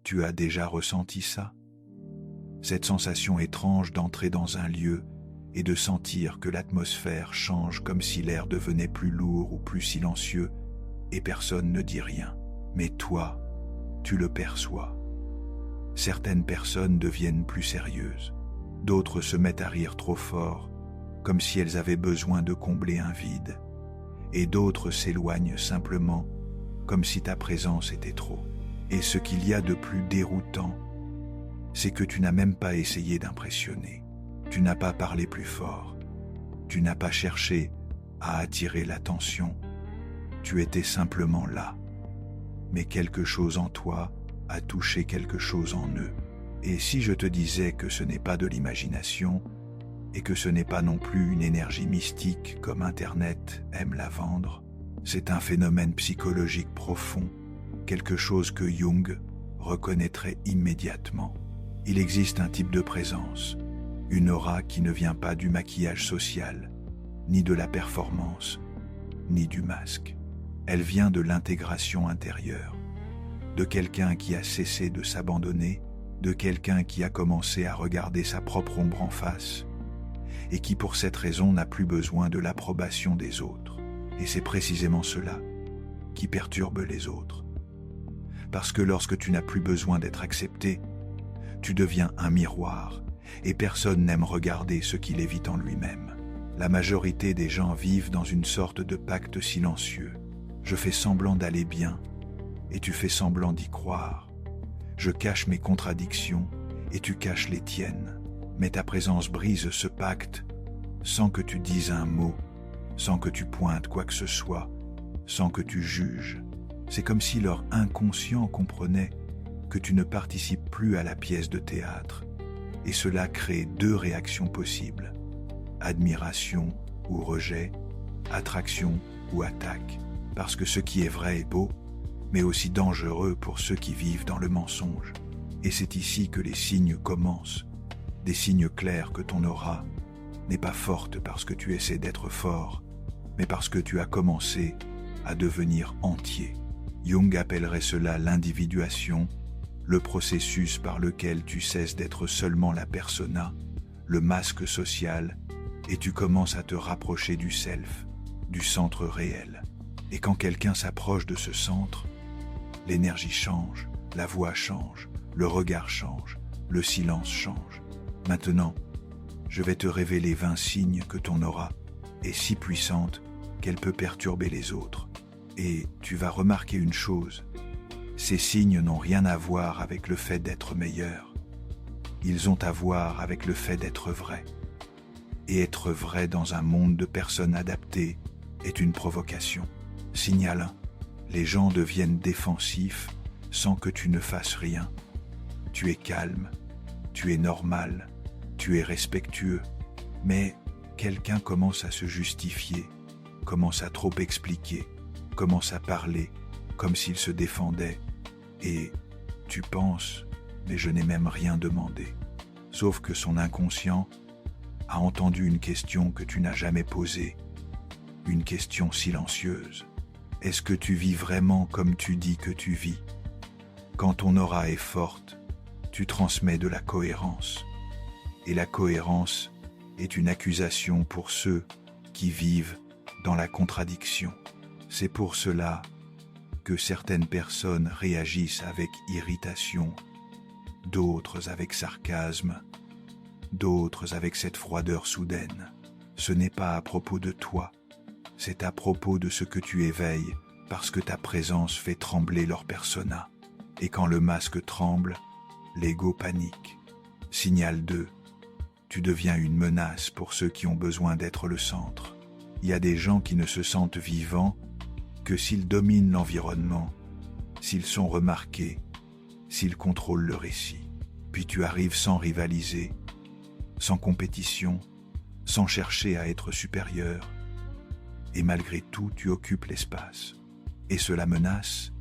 Tu as déjà ressenti ça? Cette sensation étrange d'entrer dans un lieu et de sentir que l'atmosphère change comme si l'air devenait plus lourd ou plus silencieux et personne ne dit rien. Mais toi, tu le perçois. Certaines personnes deviennent plus sérieuses, d'autres se mettent à rire trop fort, comme si elles avaient besoin de combler un vide, et d'autres s'éloignent simplement, comme si ta présence était trop. Et ce qu'il y a de plus déroutant, c'est que tu n'as même pas essayé d'impressionner. Tu n'as pas parlé plus fort. Tu n'as pas cherché à attirer l'attention. Tu étais simplement là. Mais quelque chose en toi a touché quelque chose en eux. Et si je te disais que ce n'est pas de l'imagination, et que ce n'est pas non plus une énergie mystique comme Internet aime la vendre, c'est un phénomène psychologique profond, quelque chose que Jung reconnaîtrait immédiatement. Il existe un type de présence, une aura qui ne vient pas du maquillage social, ni de la performance, ni du masque. Elle vient de l'intégration intérieure, de quelqu'un qui a cessé de s'abandonner, de quelqu'un qui a commencé à regarder sa propre ombre en face, et qui pour cette raison n'a plus besoin de l'approbation des autres. Et c'est précisément cela qui perturbe les autres. Parce que lorsque tu n'as plus besoin d'être accepté, tu deviens un miroir, et personne n'aime regarder ce qu'il évite en lui-même. La majorité des gens vivent dans une sorte de pacte silencieux. Je fais semblant d'aller bien, et tu fais semblant d'y croire. Je cache mes contradictions, et tu caches les tiennes. Mais ta présence brise ce pacte, sans que tu dises un mot, sans que tu pointes quoi que ce soit, sans que tu juges. C'est comme si leur inconscient comprenait que tu ne participes plus à la pièce de théâtre, et cela crée deux réactions possibles, admiration ou rejet, attraction ou attaque, parce que ce qui est vrai est beau, mais aussi dangereux pour ceux qui vivent dans le mensonge. Et c'est ici que les signes commencent, des signes clairs que ton aura n'est pas forte parce que tu essaies d'être fort, mais parce que tu as commencé à devenir entier. Jung appellerait cela l'individuation, le processus par lequel tu cesses d'être seulement la persona, le masque social, et tu commences à te rapprocher du self, du centre réel. Et quand quelqu'un s'approche de ce centre, l'énergie change, la voix change, le regard change, le silence change. Maintenant, je vais te révéler 20 signes que ton aura est si puissante qu'elle peut perturber les autres. Et tu vas remarquer une chose, ces signes n'ont rien à voir avec le fait d'être meilleur. Ils ont à voir avec le fait d'être vrai. Et être vrai dans un monde de personnes adaptées est une provocation. Signal 1. Les gens deviennent défensifs sans que tu ne fasses rien. Tu es calme, tu es normal, tu es respectueux, mais quelqu'un commence à se justifier, commence à trop expliquer, commence à parler comme s'il se défendait, et tu penses, mais je n'ai même rien demandé. Sauf que son inconscient a entendu une question que tu n'as jamais posée, une question silencieuse. Est-ce que tu vis vraiment comme tu dis que tu vis? Quand ton aura est forte, tu transmets de la cohérence. Et la cohérence est une accusation pour ceux qui vivent dans la contradiction. C'est pour cela que certaines personnes réagissent avec irritation, d'autres avec sarcasme, d'autres avec cette froideur soudaine. Ce n'est pas à propos de toi, c'est à propos de ce que tu éveilles, parce que ta présence fait trembler leur persona. Et quand le masque tremble, l'ego panique. Signal 2. Tu deviens une menace pour ceux qui ont besoin d'être le centre. Il y a des gens qui ne se sentent vivants que s'ils dominent l'environnement, s'ils sont remarqués, s'ils contrôlent le récit. Puis tu arrives sans rivaliser, sans compétition, sans chercher à être supérieur. Et malgré tout, tu occupes l'espace. Et cela menace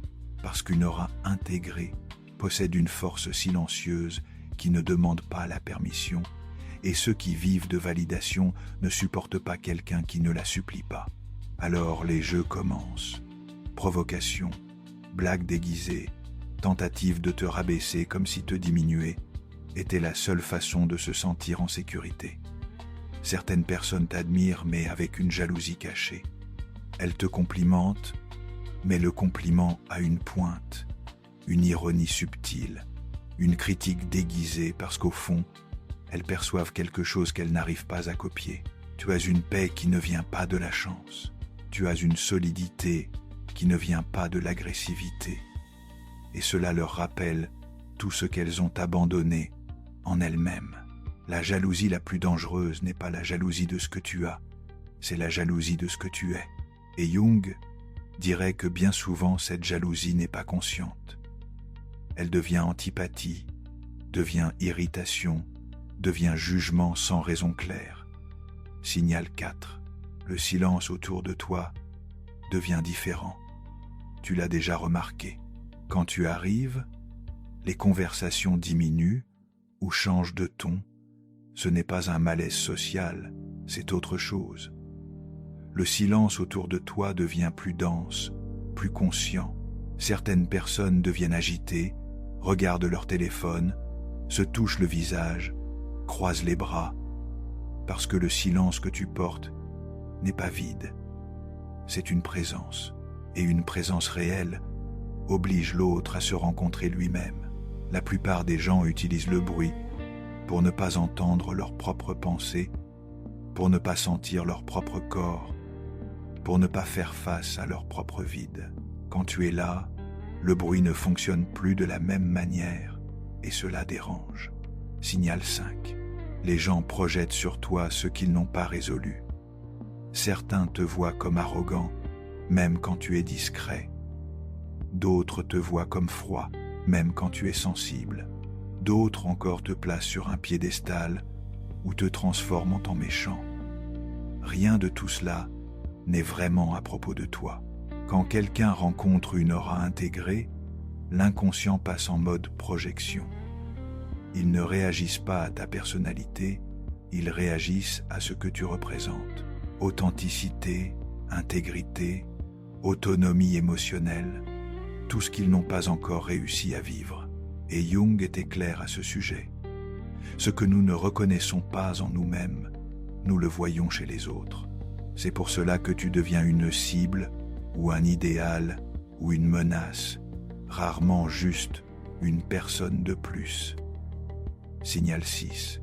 parce qu'une aura intégrée possède une force silencieuse qui ne demande pas la permission. Et ceux qui vivent de validation ne supportent pas quelqu'un qui ne la supplie pas. Alors les jeux commencent. Provocation, blagues déguisées, tentative de te rabaisser comme si te diminuer était la seule façon de se sentir en sécurité. Certaines personnes t'admirent mais avec une jalousie cachée. Elles te complimentent, mais le compliment a une pointe, une ironie subtile, une critique déguisée parce qu'au fond, elles perçoivent quelque chose qu'elles n'arrivent pas à copier. Tu as une paix qui ne vient pas de la chance. Tu as une solidité qui ne vient pas de l'agressivité. Et cela leur rappelle tout ce qu'elles ont abandonné en elles-mêmes. La jalousie la plus dangereuse n'est pas la jalousie de ce que tu as, c'est la jalousie de ce que tu es. Et Jung dirait que bien souvent cette jalousie n'est pas consciente. Elle devient antipathie, devient irritation, devient jugement sans raison claire. Signal 4. Le silence autour de toi devient différent. Tu l'as déjà remarqué. Quand tu arrives, les conversations diminuent ou changent de ton. Ce n'est pas un malaise social, c'est autre chose. Le silence autour de toi devient plus dense, plus conscient. Certaines personnes deviennent agitées, regardent leur téléphone, se touchent le visage, croisent les bras, parce que le silence que tu portes n'est pas vide. C'est une présence, et une présence réelle oblige l'autre à se rencontrer lui-même. La plupart des gens utilisent le bruit pour ne pas entendre leurs propres pensées, pour ne pas sentir leur propre corps, pour ne pas faire face à leur propre vide. Quand tu es là, le bruit ne fonctionne plus de la même manière, et cela dérange. Signal 5. Les gens projettent sur toi ce qu'ils n'ont pas résolu. Certains te voient comme arrogant, même quand tu es discret. D'autres te voient comme froid, même quand tu es sensible. D'autres encore te placent sur un piédestal ou te transforment en méchant. Rien de tout cela n'est vraiment à propos de toi. Quand quelqu'un rencontre une aura intégrée, l'inconscient passe en mode projection. Ils ne réagissent pas à ta personnalité, ils réagissent à ce que tu représentes. Authenticité, intégrité, autonomie émotionnelle, tout ce qu'ils n'ont pas encore réussi à vivre. Et Jung était clair à ce sujet. Ce que nous ne reconnaissons pas en nous-mêmes, nous le voyons chez les autres. C'est pour cela que tu deviens une cible, ou un idéal, ou une menace, rarement juste une personne de plus. Signal 6.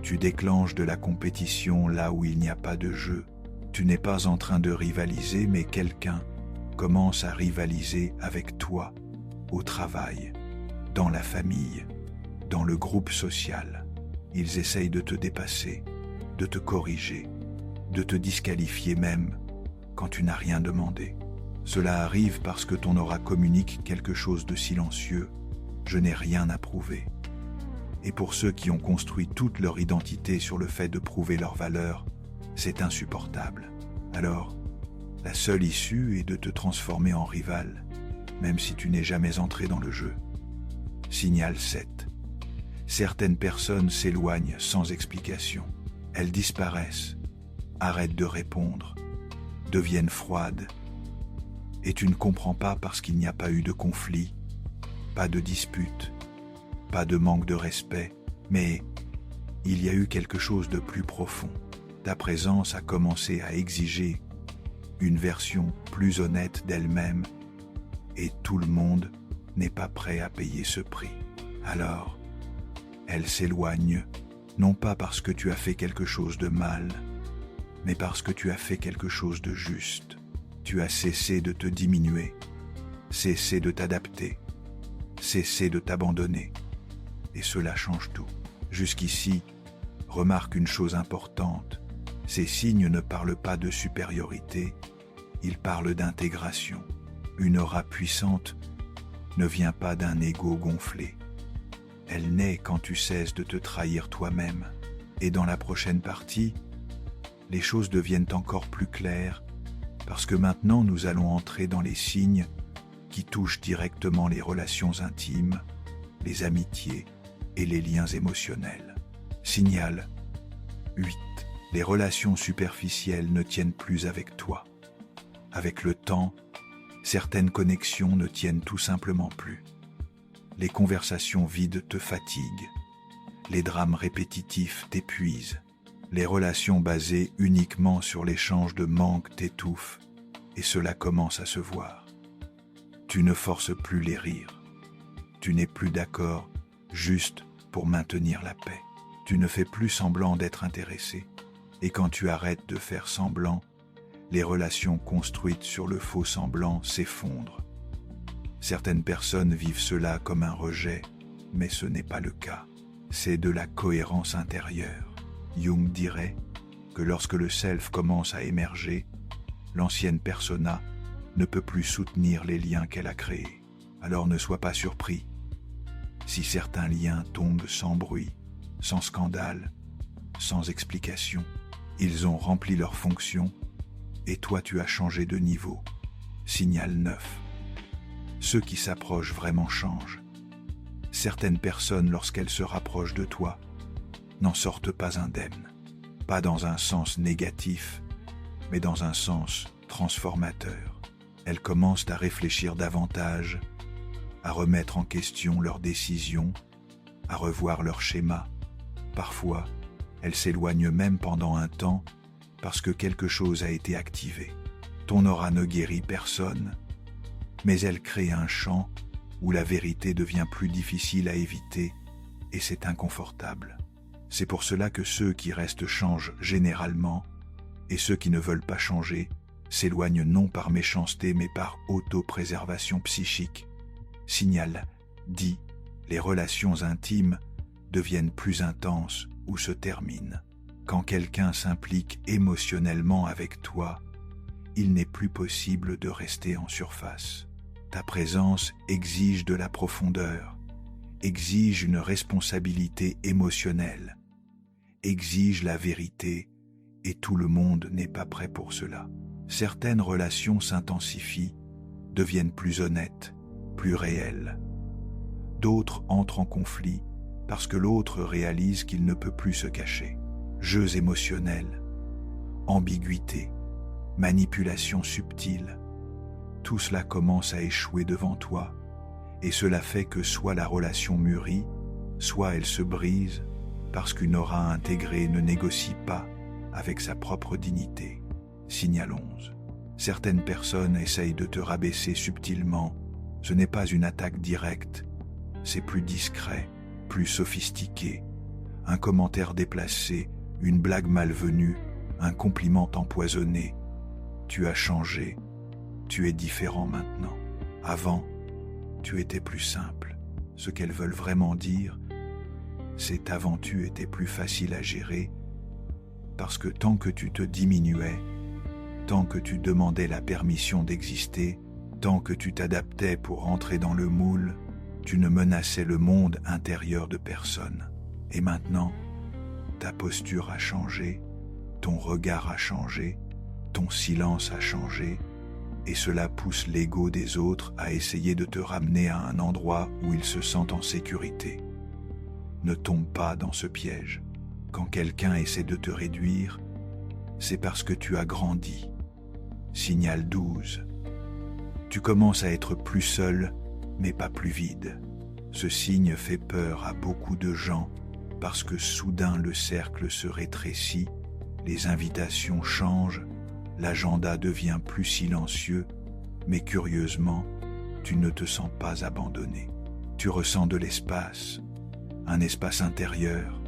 Tu déclenches de la compétition là où il n'y a pas de jeu. Tu n'es pas en train de rivaliser, mais quelqu'un commence à rivaliser avec toi, au travail, dans la famille, dans le groupe social. Ils essayent de te dépasser, de te corriger, de te disqualifier même quand tu n'as rien demandé. Cela arrive parce que ton aura communique quelque chose de silencieux. Je n'ai rien à prouver. Et pour ceux qui ont construit toute leur identité sur le fait de prouver leur valeur, c'est insupportable. Alors, la seule issue est de te transformer en rival, même si tu n'es jamais entré dans le jeu. Signal 7. Certaines personnes s'éloignent sans explication. Elles disparaissent, arrêtent de répondre, deviennent froides. Et tu ne comprends pas parce qu'il n'y a pas eu de conflit, pas de dispute, pas de manque de respect, mais il y a eu quelque chose de plus profond. Ta présence a commencé à exiger une version plus honnête d'elle-même, et tout le monde n'est pas prêt à payer ce prix. Alors, elle s'éloigne, non pas parce que tu as fait quelque chose de mal, mais parce que tu as fait quelque chose de juste. Tu as cessé de te diminuer, cessé de t'adapter, cessé de t'abandonner. Et cela change tout. Jusqu'ici, remarque une chose importante. Ces signes ne parlent pas de supériorité, ils parlent d'intégration. Une aura puissante ne vient pas d'un ego gonflé. Elle naît quand tu cesses de te trahir toi-même. Et dans la prochaine partie, les choses deviennent encore plus claires, parce que maintenant nous allons entrer dans les signes qui touchent directement les relations intimes, les amitiés et les liens émotionnels. Signal 8. Les relations superficielles ne tiennent plus avec toi. Avec le temps, Certaines connexions ne tiennent tout simplement plus. Les conversations vides te fatiguent. Les drames répétitifs t'épuisent. Les relations basées uniquement sur l'échange de manque t'étouffent, et cela commence à se voir. Tu ne forces plus les rires. Tu n'es plus d'accord juste pour maintenir la paix. Tu ne fais plus semblant d'être intéressé. Et quand tu arrêtes de faire semblant, les relations construites sur le faux semblant s'effondrent. Certaines personnes vivent cela comme un rejet, mais ce n'est pas le cas. C'est de la cohérence intérieure. Jung dirait que lorsque le self commence à émerger, l'ancienne persona ne peut plus soutenir les liens qu'elle a créés. Alors ne sois pas surpris si certains liens tombent sans bruit, sans scandale, sans explication. Ils ont rempli leur fonction et toi tu as changé de niveau. Signal 9. Ceux qui s'approchent vraiment changent. Certaines personnes, lorsqu'elles se rapprochent de toi, n'en sortent pas indemnes. Pas dans un sens négatif, mais dans un sens transformateur. Elles commencent à réfléchir davantage, à remettre en question leurs décisions, à revoir leurs schémas. Parfois, elles s'éloignent même pendant un temps parce que quelque chose a été activé. Ton aura ne guérit personne, mais elle crée un champ où la vérité devient plus difficile à éviter et c'est inconfortable. C'est pour cela que ceux qui restent changent généralement et ceux qui ne veulent pas changer s'éloignent non par méchanceté mais par autopréservation psychique. Signal 10. Les relations intimes deviennent plus intenses ou se terminent. Quand quelqu'un s'implique émotionnellement avec toi, il n'est plus possible de rester en surface. Ta présence exige de la profondeur, exige une responsabilité émotionnelle, exige la vérité, et tout le monde n'est pas prêt pour cela. Certaines relations s'intensifient, deviennent plus honnêtes, plus réelles. D'autres entrent en conflit parce que l'autre réalise qu'il ne peut plus se cacher. Jeux émotionnels, ambiguïté, manipulation subtile, tout cela commence à échouer devant toi, et cela fait que soit la relation mûrit, soit elle se brise, parce qu'une aura intégrée ne négocie pas avec sa propre dignité. Signal 11. Certaines personnes essayent de te rabaisser subtilement. Ce n'est pas une attaque directe, c'est plus discret, plus sophistiqué. Un commentaire déplacé, une blague malvenue, un compliment empoisonné. Tu as changé, tu es différent maintenant. Avant, tu étais plus simple. Ce qu'elles veulent vraiment dire, c'est avant tu étais plus facile à gérer, parce que tant que tu te diminuais, tant que tu demandais la permission d'exister, tant que tu t'adaptais pour entrer dans le moule, tu ne menaçais le monde intérieur de personne. Et maintenant, ta posture a changé, ton regard a changé, ton silence a changé, et cela pousse l'ego des autres à essayer de te ramener à un endroit où ils se sentent en sécurité. Ne tombe pas dans ce piège. Quand quelqu'un essaie de te réduire, c'est parce que tu as grandi. Signal 12. Tu commences à être plus seul, mais pas plus vide. Ce signe fait peur à beaucoup de gens parce que soudain le cercle se rétrécit, les invitations changent, l'agenda devient plus silencieux, mais curieusement, tu ne te sens pas abandonné. Tu ressens de l'espace, un espace intérieur,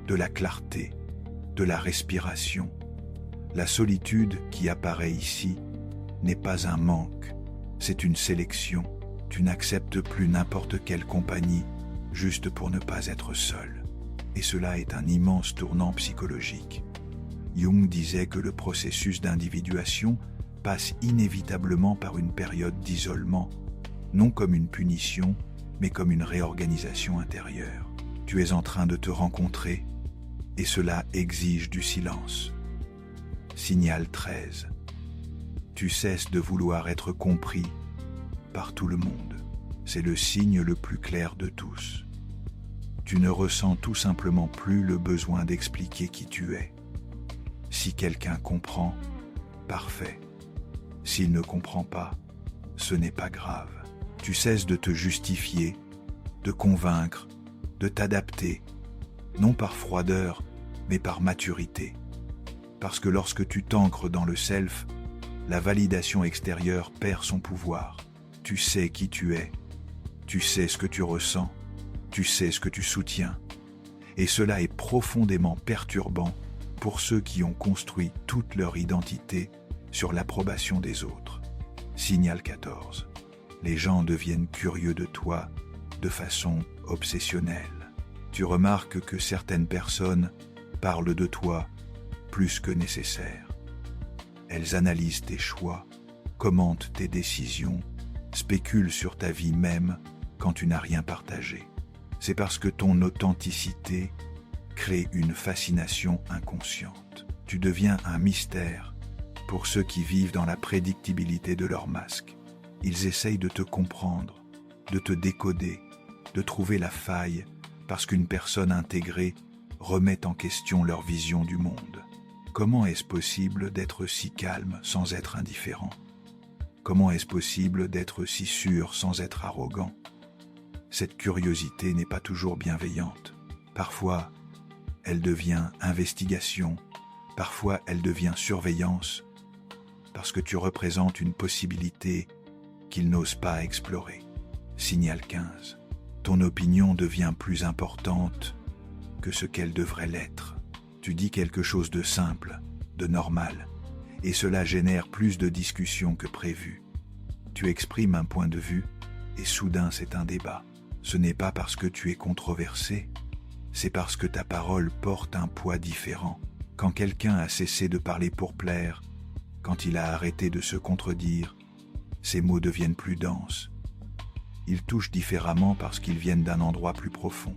de la clarté, de la respiration. La solitude qui apparaît ici n'est pas un manque, c'est une sélection. Tu n'acceptes plus n'importe quelle compagnie juste pour ne pas être seul. Et cela est un immense tournant psychologique. Jung disait que le processus d'individuation passe inévitablement par une période d'isolement, non comme une punition, mais comme une réorganisation intérieure. Tu es en train de te rencontrer, et cela exige du silence. Signal 13. Tu cesses de vouloir être compris par tout le monde. C'est le signe le plus clair de tous. Tu ne ressens tout simplement plus le besoin d'expliquer qui tu es. Si quelqu'un comprend, parfait. S'il ne comprend pas, ce n'est pas grave. Tu cesses de te justifier, de convaincre, de t'adapter, non par froideur, mais par maturité. Parce que lorsque tu t'ancres dans le self, la validation extérieure perd son pouvoir. Tu sais qui tu es, tu sais ce que tu ressens, tu sais ce que tu soutiens. Et cela est profondément perturbant pour ceux qui ont construit toute leur identité sur l'approbation des autres. Signal 14. Les gens deviennent curieux de toi de façon obsessionnelle. Tu remarques que certaines personnes parlent de toi plus que nécessaire. Elles analysent tes choix, commentent tes décisions, spéculent sur ta vie même quand tu n'as rien partagé. C'est parce que ton authenticité crée une fascination inconsciente. Tu deviens un mystère pour ceux qui vivent dans la prédictibilité de leur masque. Ils essayent de te comprendre, de te décoder, de trouver la faille parce qu'une personne intégrée remet en question leur vision du monde. Comment est-ce possible d'être si calme sans être indifférent? Comment est-ce possible d'être si sûr sans être arrogant? Cette curiosité n'est pas toujours bienveillante. Parfois, elle devient investigation, parfois elle devient surveillance, parce que tu représentes une possibilité qu'ils n'osent pas explorer. Signal 15. Ton opinion devient plus importante que ce qu'elle devrait l'être. Tu dis quelque chose de simple, de normal, et cela génère plus de discussions que prévu. Tu exprimes un point de vue, et soudain c'est un débat. Ce n'est pas parce que tu es controversé, c'est parce que ta parole porte un poids différent. Quand quelqu'un a cessé de parler pour plaire, quand il a arrêté de se contredire, ses mots deviennent plus denses. Ils touchent différemment parce qu'ils viennent d'un endroit plus profond.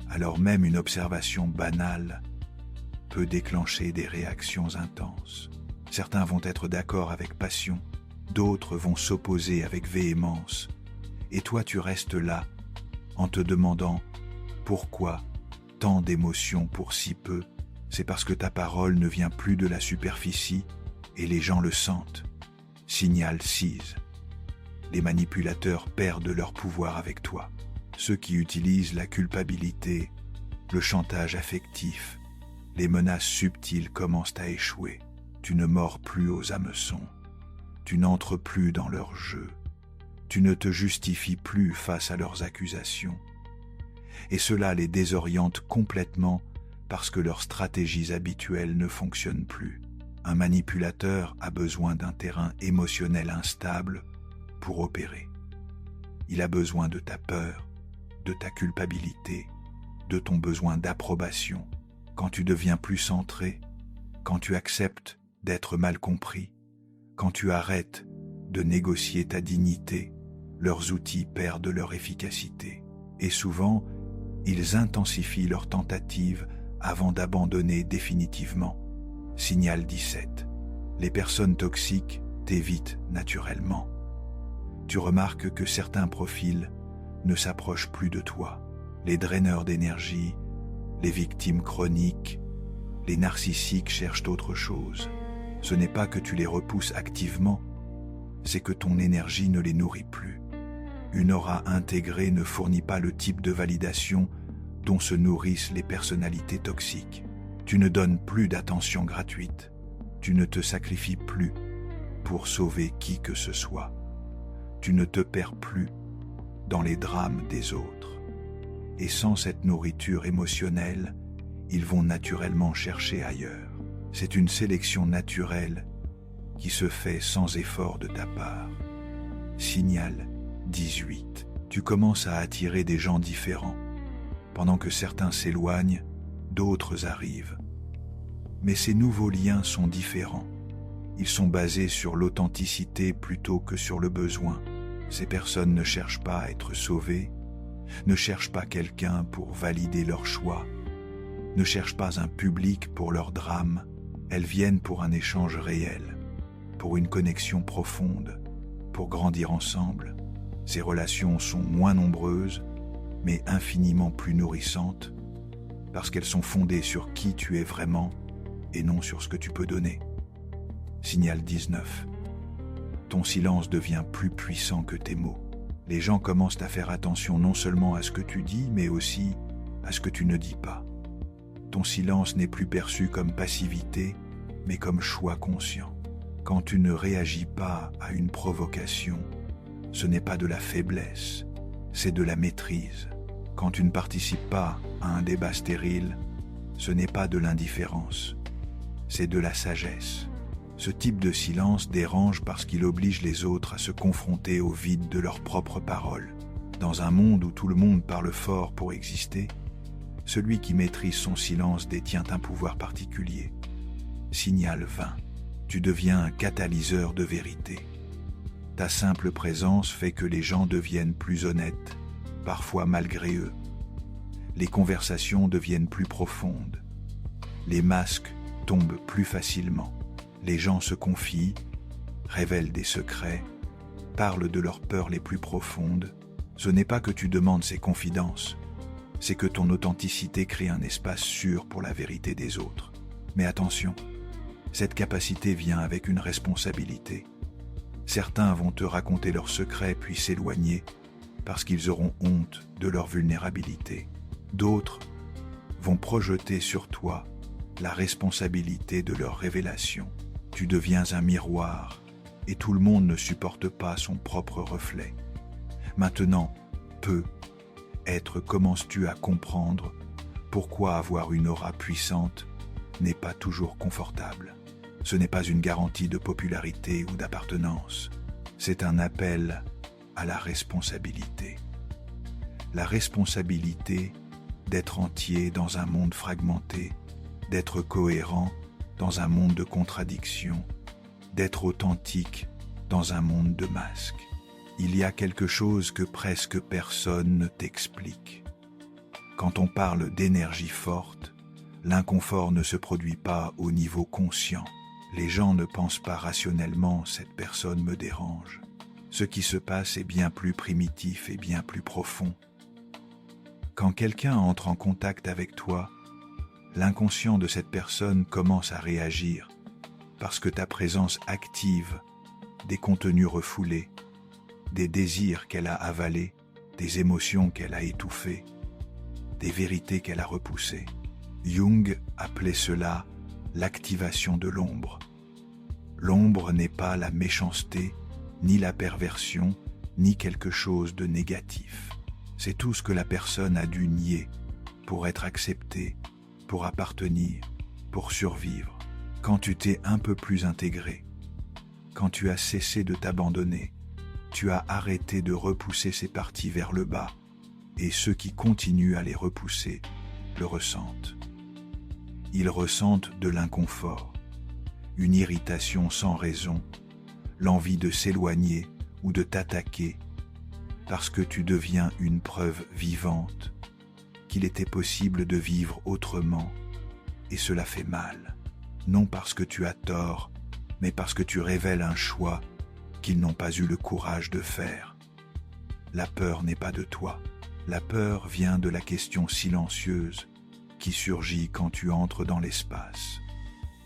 Alors même une observation banale peut déclencher des réactions intenses. Certains vont être d'accord avec passion, d'autres vont s'opposer avec véhémence. Et toi tu restes là, en te demandant pourquoi tant d'émotions pour si peu. C'est parce que ta parole ne vient plus de la superficie et les gens le sentent. Signal 6. Les manipulateurs perdent leur pouvoir avec toi. Ceux qui utilisent la culpabilité, le chantage affectif, les menaces subtiles commencent à échouer. Tu ne mords plus aux hameçons. Tu n'entres plus dans leur jeu. Tu ne te justifies plus face à leurs accusations. Et cela les désoriente complètement parce que leurs stratégies habituelles ne fonctionnent plus. Un manipulateur a besoin d'un terrain émotionnel instable pour opérer. Il a besoin de ta peur, de ta culpabilité, de ton besoin d'approbation. Quand tu deviens plus centré, quand tu acceptes d'être mal compris, quand tu arrêtes de négocier ta dignité, leurs outils perdent leur efficacité. Et souvent, ils intensifient leurs tentatives avant d'abandonner définitivement. Signal 17. Les personnes toxiques t'évitent naturellement. Tu remarques que certains profils ne s'approchent plus de toi. Les draineurs d'énergie, les victimes chroniques, les narcissiques cherchent autre chose. Ce n'est pas que tu les repousses activement, c'est que ton énergie ne les nourrit plus. Une aura intégrée ne fournit pas le type de validation dont se nourrissent les personnalités toxiques. Tu ne donnes plus d'attention gratuite. Tu ne te sacrifies plus pour sauver qui que ce soit. Tu ne te perds plus dans les drames des autres. Et sans cette nourriture émotionnelle, ils vont naturellement chercher ailleurs. C'est une sélection naturelle qui se fait sans effort de ta part. Signal 18. Tu commences à attirer des gens différents. Pendant que certains s'éloignent, d'autres arrivent. Mais ces nouveaux liens sont différents. Ils sont basés sur l'authenticité plutôt que sur le besoin. Ces personnes ne cherchent pas à être sauvées, ne cherchent pas quelqu'un pour valider leur choix, ne cherchent pas un public pour leur drame. Elles viennent pour un échange réel, pour une connexion profonde, pour grandir ensemble. Ces relations sont moins nombreuses, mais infiniment plus nourrissantes, parce qu'elles sont fondées sur qui tu es vraiment et non sur ce que tu peux donner. Signal 19. ton silence devient plus puissant que tes mots. Les gens commencent à faire attention non seulement à ce que tu dis, mais aussi à ce que tu ne dis pas. Ton silence n'est plus perçu comme passivité, mais comme choix conscient. Quand tu ne réagis pas à une provocation, ce n'est pas de la faiblesse, c'est de la maîtrise. Quand tu ne participes pas à un débat stérile, ce n'est pas de l'indifférence, c'est de la sagesse. Ce type de silence dérange parce qu'il oblige les autres à se confronter au vide de leurs propres paroles. Dans un monde où tout le monde parle fort pour exister, celui qui maîtrise son silence détient un pouvoir particulier. Signal 20. Tu deviens un catalyseur de vérité. Ta simple présence fait que les gens deviennent plus honnêtes, parfois malgré eux. Les conversations deviennent plus profondes. Les masques tombent plus facilement. Les gens se confient, révèlent des secrets, parlent de leurs peurs les plus profondes. Ce n'est pas que tu demandes ces confidences, c'est que ton authenticité crée un espace sûr pour la vérité des autres. Mais attention, cette capacité vient avec une responsabilité. Certains vont te raconter leurs secrets puis s'éloigner parce qu'ils auront honte de leur vulnérabilité. D'autres vont projeter sur toi la responsabilité de leur révélation. Tu deviens un miroir et tout le monde ne supporte pas son propre reflet. Maintenant, peut-être commences-tu à comprendre pourquoi avoir une aura puissante n'est pas toujours confortable. Ce n'est pas une garantie de popularité ou d'appartenance, c'est un appel à la responsabilité. La responsabilité d'être entier dans un monde fragmenté, d'être cohérent dans un monde de contradictions, d'être authentique dans un monde de masques. Il y a quelque chose que presque personne ne t'explique. Quand on parle d'énergie forte, l'inconfort ne se produit pas au niveau conscient. Les gens ne pensent pas rationnellement « cette personne me dérange ». Ce qui se passe est bien plus primitif et bien plus profond. Quand quelqu'un entre en contact avec toi, l'inconscient de cette personne commence à réagir parce que ta présence active des contenus refoulés, des désirs qu'elle a avalés, des émotions qu'elle a étouffées, des vérités qu'elle a repoussées. Jung appelait cela l'activation de l'ombre. L'ombre n'est pas la méchanceté, ni la perversion, ni quelque chose de négatif. C'est tout ce que la personne a dû nier pour être acceptée, pour appartenir, pour survivre. Quand tu t'es un peu plus intégré, quand tu as cessé de t'abandonner, tu as arrêté de repousser ces parties vers le bas, et ceux qui continuent à les repousser le ressentent. Ils ressentent de l'inconfort, une irritation sans raison, l'envie de s'éloigner ou de t'attaquer, parce que tu deviens une preuve vivante qu'il était possible de vivre autrement, et cela fait mal, non parce que tu as tort, mais parce que tu révèles un choix qu'ils n'ont pas eu le courage de faire. La peur n'est pas de toi, la peur vient de la question silencieuse qui surgit quand tu entres dans l'espace.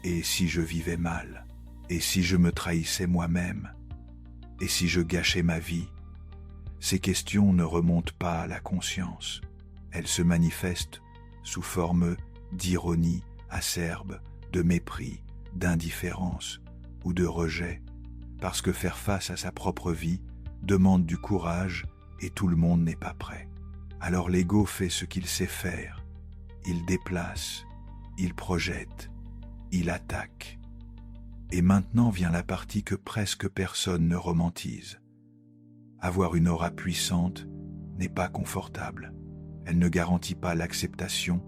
Et si je vivais mal? Et si je me trahissais moi-même? Et si je gâchais ma vie? Ces questions ne remontent pas à la conscience. Elles se manifestent sous forme d'ironie acerbe, de mépris, d'indifférence ou de rejet, parce que faire face à sa propre vie demande du courage et tout le monde n'est pas prêt. Alors l'ego fait ce qu'il sait faire. Il déplace, il projette, il attaque. Et maintenant vient la partie que presque personne ne romantise. Avoir une aura puissante n'est pas confortable. Elle ne garantit pas l'acceptation,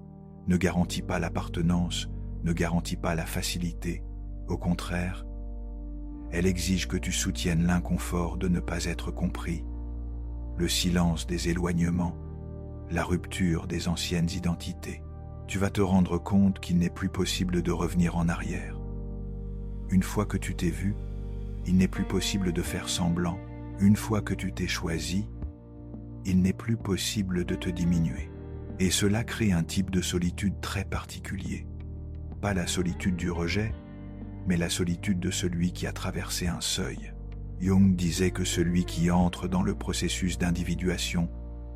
ne garantit pas l'appartenance, ne garantit pas la facilité. Au contraire, elle exige que tu soutiennes l'inconfort de ne pas être compris, le silence des éloignements, la rupture des anciennes identités. Tu vas te rendre compte qu'il n'est plus possible de revenir en arrière. Une fois que tu t'es vu, il n'est plus possible de faire semblant. Une fois que tu t'es choisi, il n'est plus possible de te diminuer. Et cela crée un type de solitude très particulier. Pas la solitude du rejet, mais la solitude de celui qui a traversé un seuil. Jung disait que celui qui entre dans le processus d'individuation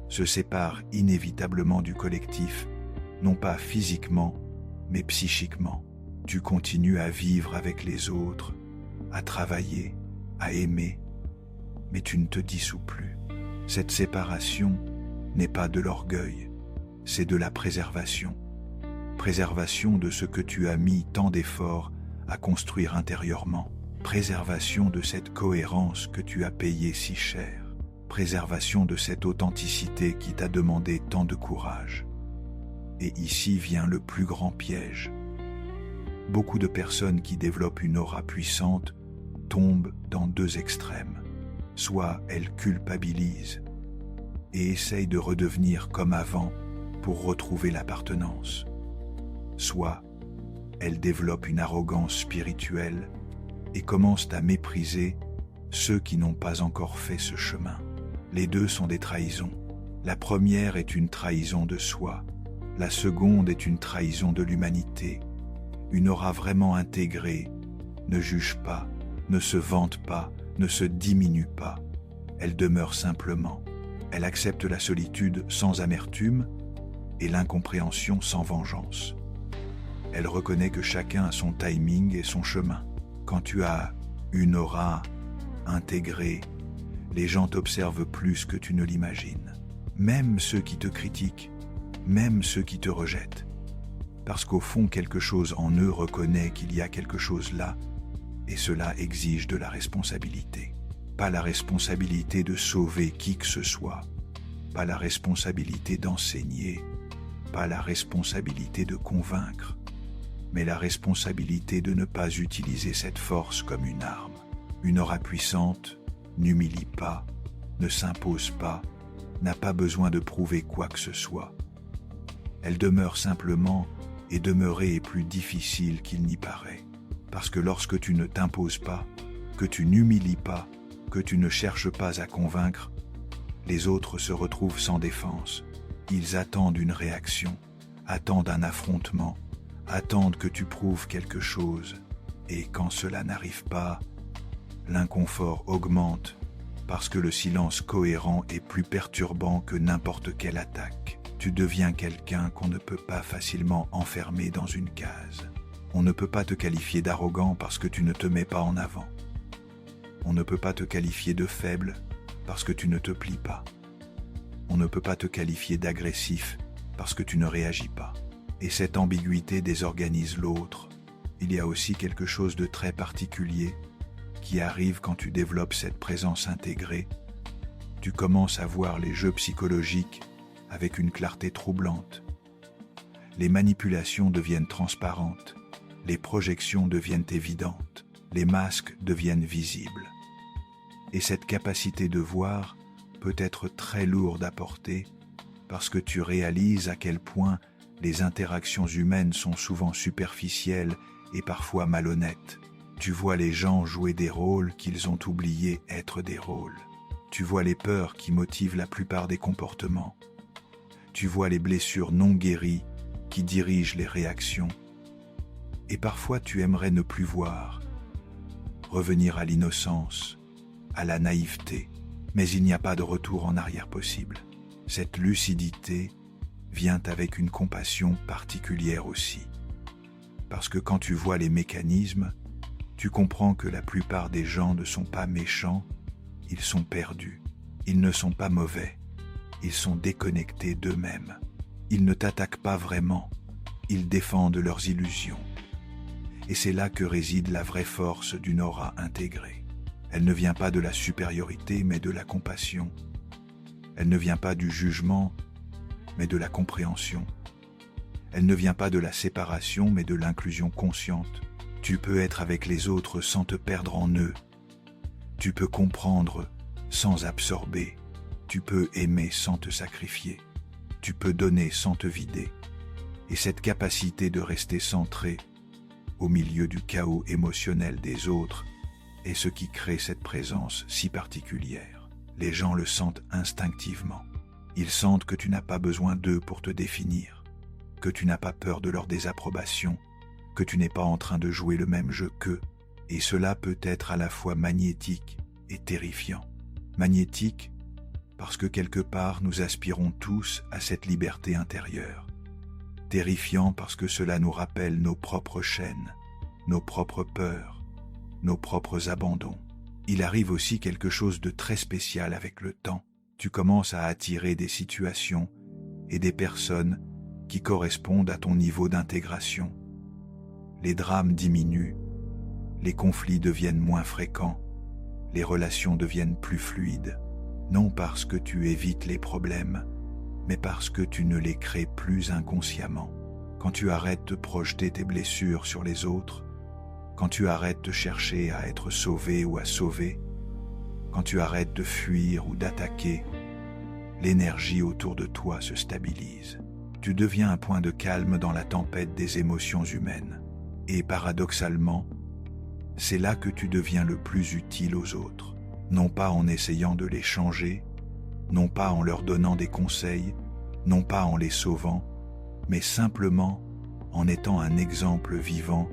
se sépare inévitablement du collectif, non pas physiquement, mais psychiquement. Tu continues à vivre avec les autres, à travailler, à aimer, mais tu ne te dissous plus. Cette séparation n'est pas de l'orgueil, c'est de la préservation. Préservation de ce que tu as mis tant d'efforts à construire intérieurement. Préservation de cette cohérence que tu as payée si cher. Préservation de cette authenticité qui t'a demandé tant de courage. Et ici vient le plus grand piège. Beaucoup de personnes qui développent une aura puissante tombent dans deux extrêmes. Soit elles culpabilisent et essayent de redevenir comme avant pour retrouver l'appartenance. Soit elles développent une arrogance spirituelle et commencent à mépriser ceux qui n'ont pas encore fait ce chemin. Les deux sont des trahisons. La première est une trahison de soi. La seconde est une trahison de l'humanité. Une aura vraiment intégrée ne juge pas, ne se vante pas, ne se diminue pas. Elle demeure simplement. Elle accepte la solitude sans amertume et l'incompréhension sans vengeance. Elle reconnaît que chacun a son timing et son chemin. Quand tu as une aura intégrée, les gens t'observent plus que tu ne l'imagines. Même ceux qui te critiquent, même ceux qui te rejettent. Parce qu'au fond, quelque chose en eux reconnaît qu'il y a quelque chose là, et cela exige de la responsabilité. Pas la responsabilité de sauver qui que ce soit, pas la responsabilité d'enseigner, pas la responsabilité de convaincre, mais la responsabilité de ne pas utiliser cette force comme une arme. Une aura puissante n'humilie pas, ne s'impose pas, n'a pas besoin de prouver quoi que ce soit. Elle demeure simplement, et demeurer est plus difficile qu'il n'y paraît. Parce que lorsque tu ne t'imposes pas, que tu n'humilies pas, que tu ne cherches pas à convaincre, les autres se retrouvent sans défense. Ils attendent une réaction, attendent un affrontement, attendent que tu prouves quelque chose, et quand cela n'arrive pas, l'inconfort augmente parce que le silence cohérent est plus perturbant que n'importe quelle attaque. Tu deviens quelqu'un qu'on ne peut pas facilement enfermer dans une case. On ne peut pas te qualifier d'arrogant parce que tu ne te mets pas en avant. On ne peut pas te qualifier de faible parce que tu ne te plies pas. On ne peut pas te qualifier d'agressif parce que tu ne réagis pas. Et cette ambiguïté désorganise l'autre. Il y a aussi quelque chose de très particulier qui arrive quand tu développes cette présence intégrée. Tu commences à voir les jeux psychologiques avec une clarté troublante. Les manipulations deviennent transparentes, les projections deviennent évidentes, les masques deviennent visibles. Et cette capacité de voir peut être très lourde à porter parce que tu réalises à quel point les interactions humaines sont souvent superficielles et parfois malhonnêtes. Tu vois les gens jouer des rôles qu'ils ont oublié être des rôles. Tu vois les peurs qui motivent la plupart des comportements. Tu vois les blessures non guéries qui dirigent les réactions. Et parfois tu aimerais ne plus voir, revenir à l'innocence, à la naïveté, mais il n'y a pas de retour en arrière possible. Cette lucidité vient avec une compassion particulière aussi. Parce que quand tu vois les mécanismes, tu comprends que la plupart des gens ne sont pas méchants, ils sont perdus. Ils ne sont pas mauvais, ils sont déconnectés d'eux-mêmes. Ils ne t'attaquent pas vraiment, ils défendent leurs illusions. Et c'est là que réside la vraie force d'une aura intégrée. Elle ne vient pas de la supériorité, mais de la compassion. Elle ne vient pas du jugement, mais de la compréhension. Elle ne vient pas de la séparation, mais de l'inclusion consciente. Tu peux être avec les autres sans te perdre en eux. Tu peux comprendre sans absorber. Tu peux aimer sans te sacrifier. Tu peux donner sans te vider. Et cette capacité de rester centré au milieu du chaos émotionnel des autres est ce qui crée cette présence si particulière. Les gens le sentent instinctivement. Ils sentent que tu n'as pas besoin d'eux pour te définir, que tu n'as pas peur de leur désapprobation, que tu n'es pas en train de jouer le même jeu qu'eux. Et cela peut être à la fois magnétique et terrifiant. Magnétique, parce que quelque part nous aspirons tous à cette liberté intérieure. Terrifiant parce que cela nous rappelle nos propres chaînes, nos propres peurs, nos propres abandons. Il arrive aussi quelque chose de très spécial avec le temps. Tu commences à attirer des situations et des personnes qui correspondent à ton niveau d'intégration. Les drames diminuent, les conflits deviennent moins fréquents, les relations deviennent plus fluides, non parce que tu évites les problèmes, mais parce que tu ne les crées plus inconsciemment. Quand tu arrêtes de projeter tes blessures sur les autres, quand tu arrêtes de chercher à être sauvé ou à sauver, quand tu arrêtes de fuir ou d'attaquer, l'énergie autour de toi se stabilise. Tu deviens un point de calme dans la tempête des émotions humaines. Et paradoxalement, c'est là que tu deviens le plus utile aux autres. Non pas en essayant de les changer, non pas en leur donnant des conseils, non pas en les sauvant, mais simplement en étant un exemple vivant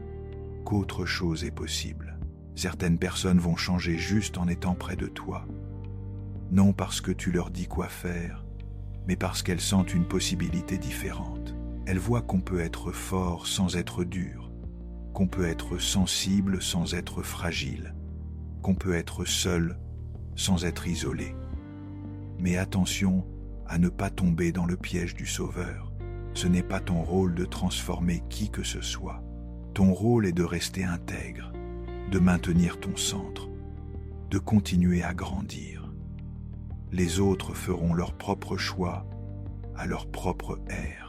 qu'autre chose est possible. Certaines personnes vont changer juste en étant près de toi. Non parce que tu leur dis quoi faire, mais parce qu'elles sentent une possibilité différente. Elles voient qu'on peut être fort sans être dur, qu'on peut être sensible sans être fragile, qu'on peut être seul sans être isolé. Mais attention à ne pas tomber dans le piège du sauveur. Ce n'est pas ton rôle de transformer qui que ce soit. Ton rôle est de rester intègre, de maintenir ton centre, de continuer à grandir. Les autres feront leur propre choix à leur propre ère.